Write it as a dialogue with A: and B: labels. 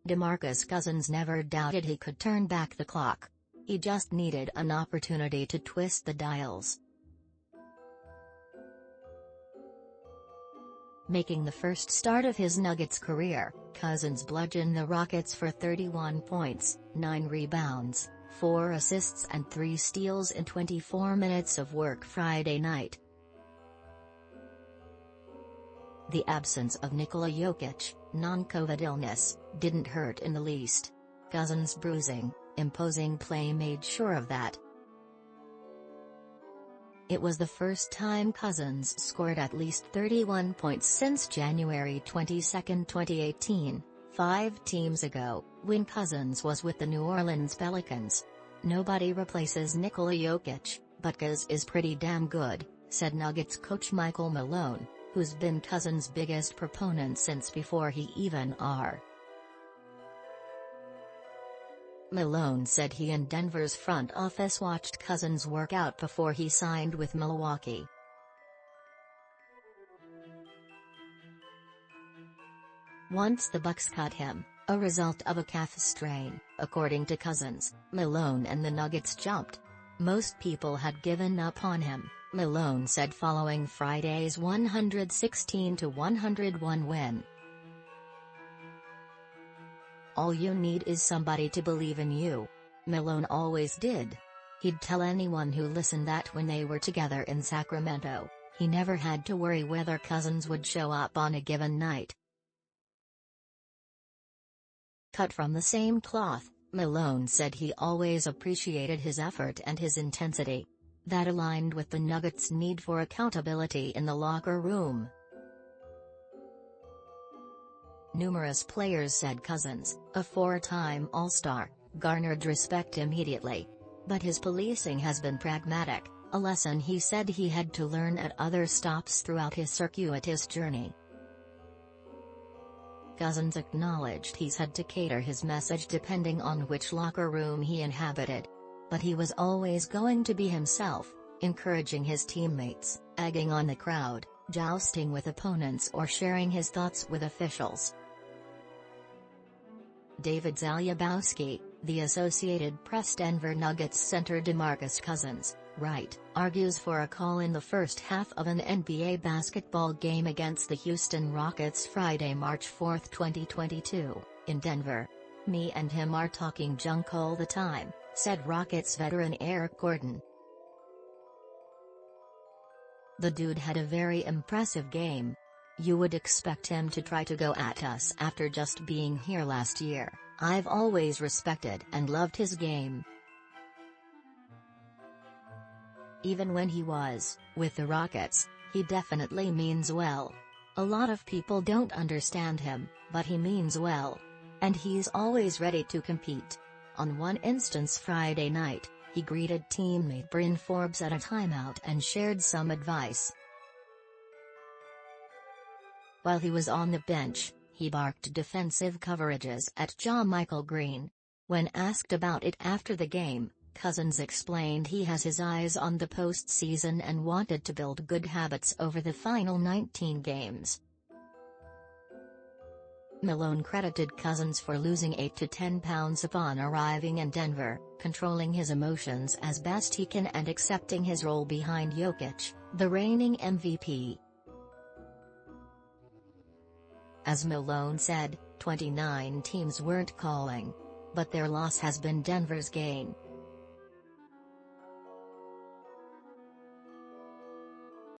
A: DeMarcus Cousins never doubted he could turn back the clock. He just needed an opportunity to twist the dials. Making the first start of his Nuggets career, Cousins bludgeoned the Rockets for 31 points, 9 rebounds, 4 assists and 3 steals in 24 minutes of work Friday night. The absence of Nikola Jokic, non-COVID illness, didn't hurt in the least. Cousins' bruising, imposing play made sure of that. It was the first time Cousins scored at least 31 points since January 22, 2018, 5 teams ago, when Cousins was with the New Orleans Pelicans. "Nobody replaces Nikola Jokic, but Coz is pretty damn good," said Nuggets coach Michael Malone, who's been Cousins' biggest proponent since before he even R. Malone said he and Denver's front office watched Cousins work out before he signed with Milwaukee. Once the Bucks cut him, a result of a calf strain, according to Cousins, Malone and the Nuggets jumped. "Most people had given up on him," Malone said following Friday's 116-101 win. "All you need is somebody to believe in you." Malone always did. He'd tell anyone who listened that when they were together in Sacramento, he never had to worry whether Cousins would show up on a given night. Cut from the same cloth, Malone said he always appreciated his effort and his intensity. That aligned with the Nuggets' need for accountability in the locker room. Numerous players said Cousins, a 4-time All-Star, garnered respect immediately. But his policing has been pragmatic, a lesson he said he had to learn at other stops throughout his circuitous journey. Cousins acknowledged he's had to cater his message depending on which locker room he inhabited. But he was always going to be himself, encouraging his teammates, egging on the crowd, jousting with opponents or sharing his thoughts with officials. David Zalubowski, the Associated PressDenver Nuggets center DeMarcus Cousins, right, argues for a call in the first half of an NBA basketball game against the Houston Rockets Friday, March 4, 2022, in Denver. "Me and him are talking junk all the time," said Rockets veteran Eric Gordon. "The dude had a very impressive game. You would expect him to try to go at us after just being here last year. I've always respected and loved his game. Even when he was with the Rockets, he definitely means well. A lot of people don't understand him, but he means well. And he's always ready to compete." On one instance Friday night, he greeted teammate Bryn Forbes at a timeout and shared some advice. While he was on the bench, he barked defensive coverages at JaMychal Green. When asked about it after the game, Cousins explained he has his eyes on the postseason and wanted to build good habits over the final 19 games. Malone credited Cousins for losing 8 to 10 pounds upon arriving in Denver, controlling his emotions as best he can and accepting his role behind Jokic, the reigning MVP. As Malone said, 29 teams weren't calling. But their loss has been Denver's gain.